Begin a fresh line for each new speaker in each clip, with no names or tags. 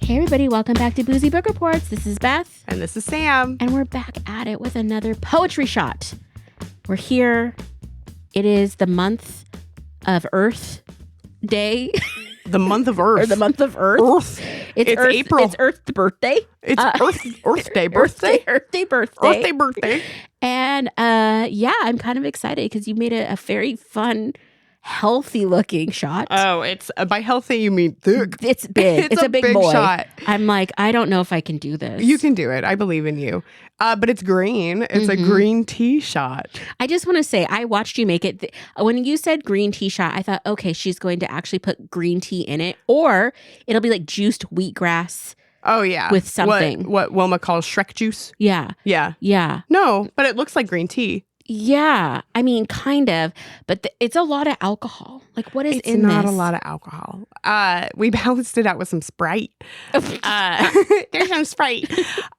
Hey everybody, welcome back to Boozy Book Reports. This is Beth.
And this is Sam.
And we're back at it with another poetry shot. We're here. It is the month of Earth Day.
The month of Earth.
Or the month of Earth. It's Earth,
April.
It's Earth's birthday.
It's Earth Day birthday.
Earth Day birthday.
Earth Day birthday.
And yeah, I'm kind of excited because you made a very fun, healthy looking shot.
Oh, it's by healthy you mean thick.
It's big. It's a big boy.
Shot.
I'm like, I don't know if I can do this.
You can do it. I believe in you. But it's green. It's a green tea shot.
I just want to say, I watched you make it. When you said green tea shot, I thought, okay, she's going to actually put green tea in it, or it'll be like juiced wheatgrass.
Oh, yeah.
With something.
What Wilma calls Shrek juice.
Yeah.
Yeah.
Yeah.
No, but it looks like green tea.
Yeah. I mean, kind of. But it's a lot of alcohol. Like, what is in this?
It's not a lot of alcohol. We balanced it out with some Sprite. There's some Sprite.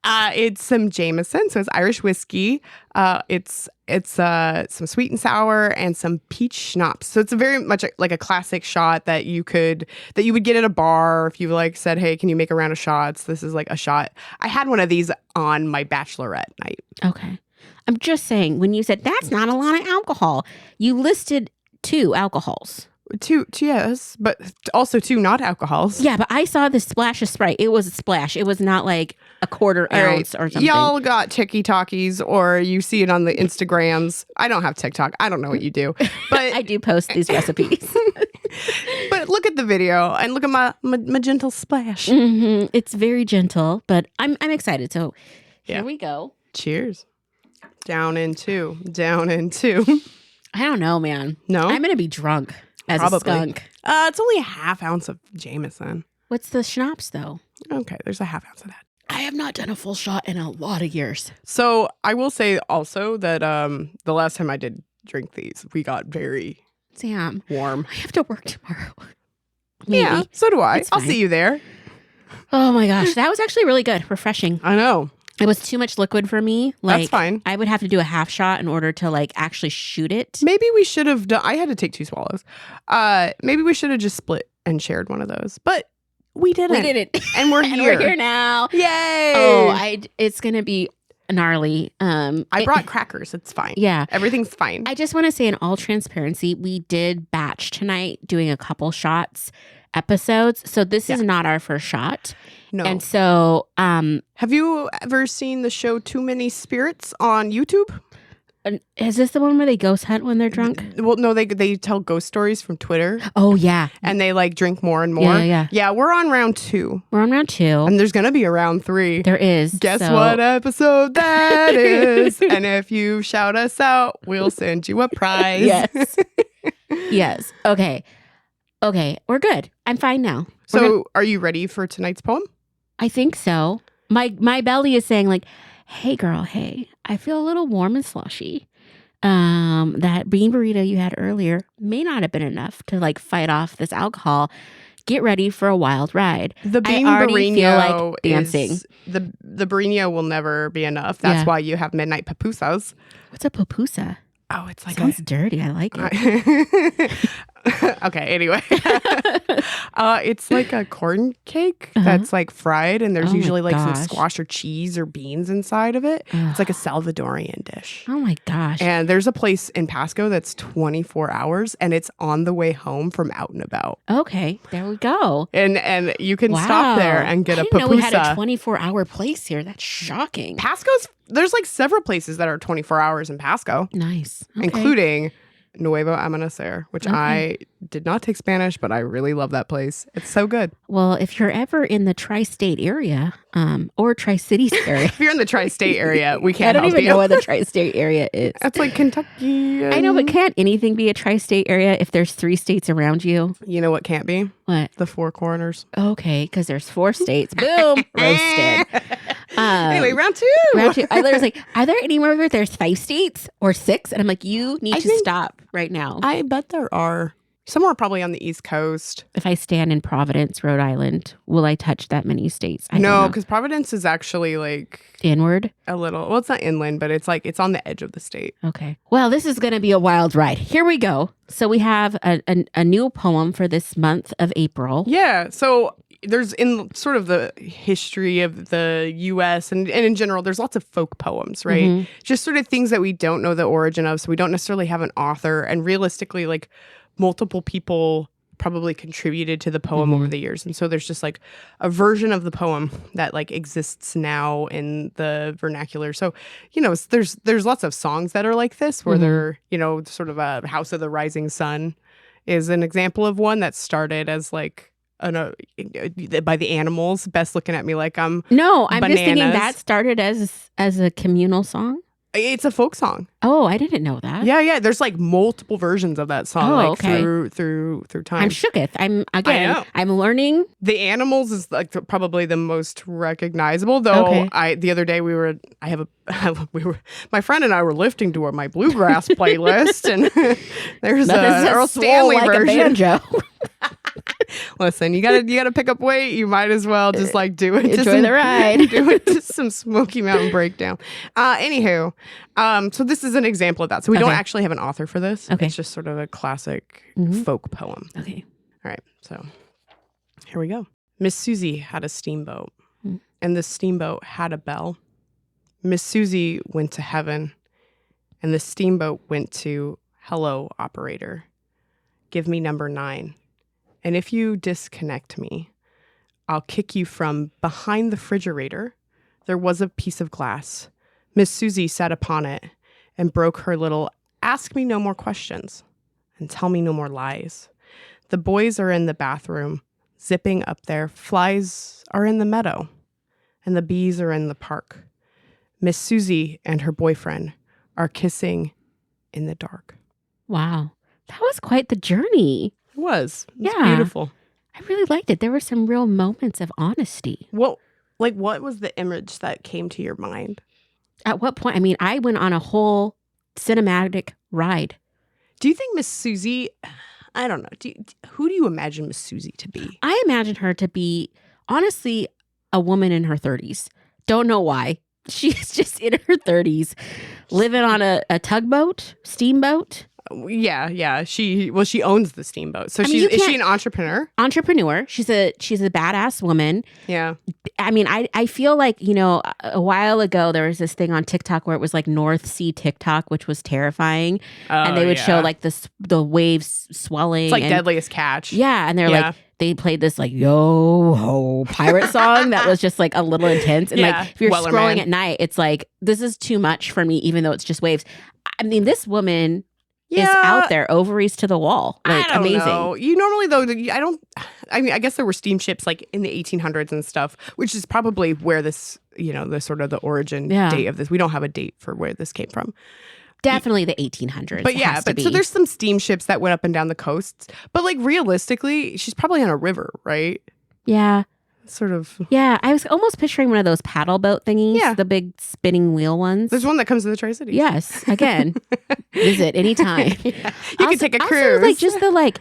It's some Jameson. So it's Irish whiskey. It's some sweet and sour and some peach schnapps. So it's a very much like a classic shot that you would get at a bar if you like said, hey, can you make a round of shots? This is like a shot. I had one of these on my bachelorette night.
Okay. I'm just saying, when you said that's not a lot of alcohol, you listed 2 alcohols.
2, yes, but also 2 not alcohols.
Yeah, but I saw the splash of Sprite. It was a splash. It was not like a quarter ounce or something.
Y'all got TikTokies, or you see it on the Instagrams. I don't have TikTok. I don't know what you do, but
I do post these recipes.
But look at the video and look at my gentle splash.
Mm-hmm. It's very gentle, but I'm excited. So here we go.
Cheers. Down in 2. Down in 2.
I don't know, man.
No?
I'm going to be drunk as a skunk.
It's only a half ounce of Jameson.
What's the schnapps, though?
Okay, there's a half ounce of that.
I have not done a full shot in a lot of years.
So I will say also that the last time I did drink these, we got very
Sam,
warm.
I have to work tomorrow. Maybe.
Yeah, so do I. I'll see you there.
Oh my gosh, that was actually really good. Refreshing.
I know.
It was too much liquid for me. Like,
that's fine.
I would have to do a half shot in order to like actually shoot it.
Maybe we should have done. I had to take 2 swallows. Maybe we should have just split and shared one of those. But we didn't.
We didn't.
And we're here.
And we're here now.
Yay!
Oh, it's gonna be gnarly.
I brought crackers. It's fine.
Yeah,
everything's fine.
I just want to say, in all transparency, we did batch tonight, doing a couple shots episodes. So this is not our first shot.
No.
And so,
have you ever seen the show Too Many Spirits on YouTube?
Is this the one where they ghost hunt when they're drunk?
Well, no, they tell ghost stories from Twitter.
Oh, yeah.
And they like drink more and more. Yeah, we're on round 2.
We're on round 2.
And there's going to be a round 3.
There is.
Guess what episode that is? And if you shout us out, we'll send you a prize.
Yes. Yes. Okay. We're good. I'm fine now.
So are you ready for tonight's poem?
I think so. My belly is saying like, hey girl, hey, I feel a little warm and slushy. That bean burrito you had earlier may not have been enough to like fight off this alcohol. Get ready for a wild ride.
The bean
I already
burrito
feel like dancing.
The burrito will never be enough. That's why you have midnight pupusas.
What's a pupusa?
Oh, it's like
sounds dirty. I like it.
Okay, anyway. It's like a corn cake that's like fried, and there's usually like some squash or cheese or beans inside of it. It's like a Salvadorian dish.
Oh my gosh.
And there's a place in Pasco that's 24 hours, and it's on the way home from Out and About.
Okay, there we go.
And you can stop there and get a pupusa. I didn't know we had
a 24-hour place here. That's shocking.
There's like several places that are 24 hours in Pasco.
Nice. Okay.
Including Nuevo Amanecer, which I did not take Spanish, but I really love that place. It's so good.
Well, if you're ever in the tri-state area, or Tri-Cities area.
If you're in the tri-state area, we can't
I don't even know what the tri-state area is.
That's like Kentucky.
I know, but can't anything be a tri-state area if there's 3 states around you?
You know what can't be?
What?
The 4 corners.
Okay, because there's 4 states. Boom. Roasted.
Anyway, round 2.
Round 2. I was like, are there anywhere where there's 5 states or 6? And I'm like, you need to stop right now.
I bet there are. Somewhere probably on the East Coast.
If I stand in Providence, Rhode Island, will I touch that many states?
No, because Providence is actually like
inward.
A little. Well, it's not inland, but it's like it's on the edge of the state.
Okay. Well, this is going to be a wild ride. Here we go. So we have a new poem for this month of April.
Yeah. So there's in sort of the history of the U.S. and in general, there's lots of folk poems, right?
Mm-hmm.
Just sort of things that we don't know the origin of, so we don't necessarily have an author. And realistically, like multiple people probably contributed to the poem over the years, and so there's just like a version of the poem that like exists now in the vernacular. So there's lots of songs that are like this, where they're sort of a House of the Rising Sun is an example of one that started as like by the Animals. Beth's looking at me like I'm
just
bananas.
thinking that started as a communal song.
It's a folk song.
Oh, I didn't know that.
Yeah. There's like multiple versions of that song, through time.
I'm shooketh. I'm learning.
The Animals is like probably the most recognizable, though.
Okay.
The other day my friend and I were lifting to my bluegrass playlist, and there's a Earl Stanley
like
version.
A banjo.
Listen, you gotta pick up weight. You might as well just like do it.
Enjoy the ride.
Do it to some Smoky Mountain Breakdown. Anywho, so this is an example of that. So we don't actually have an author for this.
Okay.
It's just sort of a classic folk poem.
Okay.
All right. So here we go. Miss Susie had a steamboat, and the steamboat had a bell. Miss Susie went to heaven, and the steamboat went to hello, operator. Give me number 9. And if you disconnect me, I'll kick you from behind the refrigerator. There was a piece of glass. Miss Susie sat upon it and broke her little ask me no more questions and tell me no more lies. The boys are in the bathroom, zipping up there. Flies are in the meadow, and the bees are in the park. Miss Susie and her boyfriend are kissing in the dark.
Wow. That was quite the journey.
It was.
Yeah.
Beautiful.
I really liked it. There were some real moments of honesty.
Well, like, what was the image that came to your mind?
At what point? I mean, I went on a whole cinematic ride.
Do you think Miss Susie, I don't know, who do you imagine Miss Susie to be?
I imagine her to be, honestly, a woman in her 30s. Don't know why. She's just in her 30s, living on a tugboat, steamboat.
Yeah. She owns the steamboat. So is she an entrepreneur?
Entrepreneur. She's a badass woman.
Yeah.
I mean, I feel like, a while ago there was this thing on TikTok where it was like North Sea TikTok, which was terrifying. And they would show like the waves swelling.
It's like Deadliest Catch.
Yeah. And they're like, they played this like yo ho pirate song that was just like a little intense. And like if you're scrolling at night, it's like, this is too much for me, even though it's just waves. I mean, this woman is out there, ovaries to the wall. Like,
I don't
amazing.
know. You normally, though, I guess there were steamships like in the 1800s and stuff, which is probably where this, the sort of the origin date of this. We don't have a date for where this came from.
Definitely the 1800s.
But so there's some steamships that went up and down the coasts. But like realistically, she's probably on a river, right?
Yeah.
Sort of.
Yeah, I was almost picturing one of those paddle boat thingies. Yeah. The big spinning wheel ones.
There's one that comes to the Tri-Cities.
Yes. Again, visit anytime.
You can take a cruise.
Also, like, just the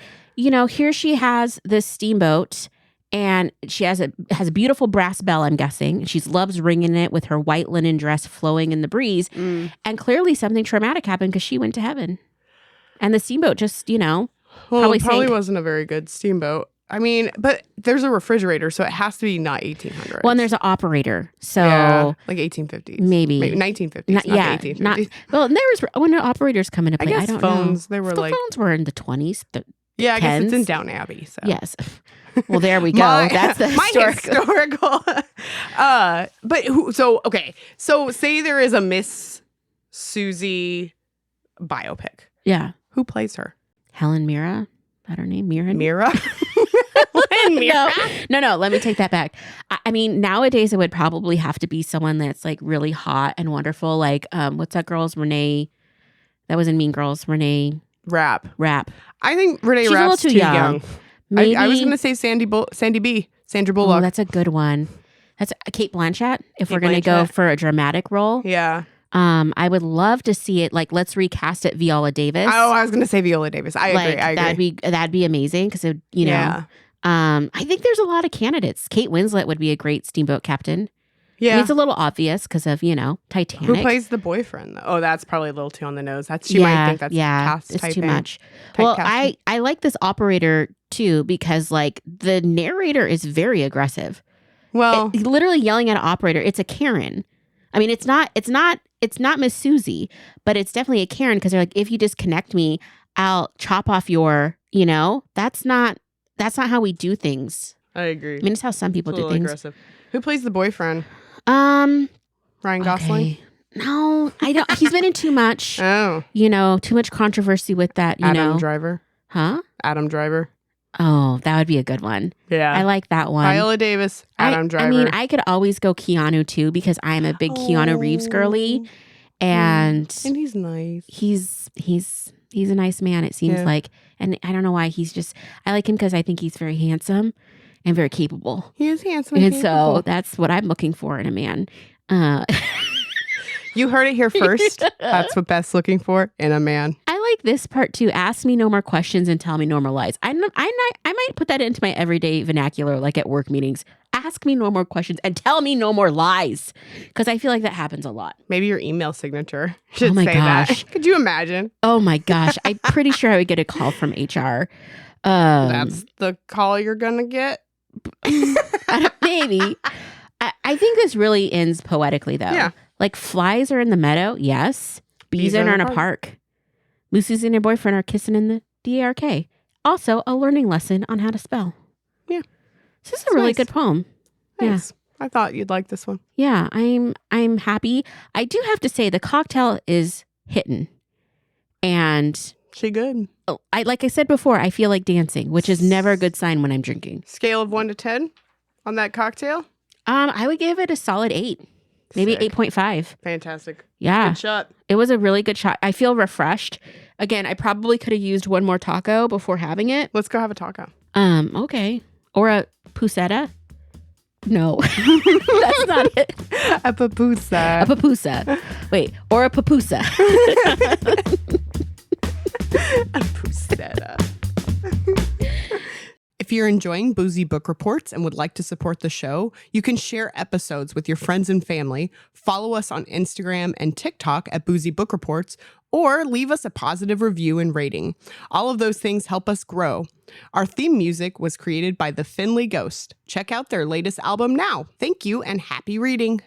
here she has this steamboat and she has a beautiful brass bell, I'm guessing. She loves ringing it with her white linen dress flowing in the breeze. And clearly something traumatic happened because she went to heaven. And the steamboat just,
probably wasn't a very good steamboat. I mean, but there's a refrigerator, so it has to be not 1800s.
Well, and there's an operator, so
like 1850s,
maybe
1950s,
not
the 1850s.
Well, and there was when the operators come into play. I don't
phones,
know.
They were
the phones were in the 20s.
Yeah, I guess it's in Downton Abbey. So
yes. Well, there we go. That's the
historical. So say there is a Miss Susie biopic.
Yeah.
Who plays her?
Helen Mirren. Is that her name?
Mira?
No, let me take that back. I mean, nowadays it would probably have to be someone that's like really hot and wonderful. Like, what's that girl's Renee? That was in Mean Girls. Renee
Rapp.
I
think Renee
She's
Rapp's
a little too young.
Maybe, I was going to say Sandra Bullock.
Oh, that's a good one. That's Kate Blanchett. If we're going to go for a dramatic role.
Yeah.
I would love to see it. Like, let's recast it Viola Davis.
Oh, I was going to say Viola Davis. I agree.
That'd be amazing because I think there's a lot of candidates. Kate Winslet would be a great steamboat captain.
Yeah.
I mean, it's a little obvious because of, Titanic.
Who plays the boyfriend, though? Oh, that's probably a little too on the nose. She might think that's cast
it's too
typing.
much. Well, I like this operator too because like the narrator is very aggressive.
Well,
literally yelling at an operator. It's a Karen. I mean, it's not Miss Susie, but it's definitely a Karen because they're like, if you disconnect me, I'll chop off your, that's not how we do things.
I agree.
I mean, it's how some people do things.
Aggressive. Who plays the boyfriend?
Ryan
Gosling?
Okay. No, I don't. He's been in too much.
Oh.
Too much controversy with that,
Adam Driver?
Huh?
Adam Driver.
Oh, that would be a good one.
Yeah.
I like that one.
Viola Davis, Adam Driver.
I mean, I could always go Keanu too because I'm a big Keanu Reeves girly. And
he's nice.
He's a nice man, it seems like. And I don't know why I like him because I think he's very handsome and very capable.
He is handsome
and so that's what I'm looking for in a man.
You heard it here first. That's what Beth's looking for in a man.
I like this part too. Ask me no more questions and tell me no more lies. I might put that into my everyday vernacular, like at work meetings. Ask me no more questions and tell me no more lies. Because I feel like that happens a lot.
Maybe your email signature should say that. Could you imagine?
Oh my gosh. I'm pretty sure I would get a call from HR.
That's the call you're going to get?
Maybe. I think this really ends poetically, though.
Yeah.
Like flies are in the meadow. Yes. Bees are in a park. Lucy's and her boyfriend are kissing in the DARK. Also, a learning lesson on how to spell.
Yeah.
This is a really good poem.
Thanks. Yeah. I thought you'd like this one.
Yeah, I'm happy. I do have to say the cocktail is hitting. And
she good.
Like I said before, I feel like dancing, which is never a good sign when I'm drinking.
Scale of 1 to 10 on that cocktail?
I would give it a solid 8. Maybe 8.5.
Fantastic.
Yeah.
Good shot.
It was a really good shot. I feel refreshed. Again, I probably could have used one more taco before having it.
Let's go have a taco.
Okay. Or a puseta. No. That's not it.
A papusa.
A papusa. Wait, or a papusa.
A puseta. If you're enjoying Boozy Book Reports and would like to support the show, you can share episodes with your friends and family, follow us on Instagram and TikTok at Boozy Book Reports, or leave us a positive review and rating. All of those things help us grow. Our theme music was created by the Finley Ghost. Check out their latest album now. Thank you and happy reading.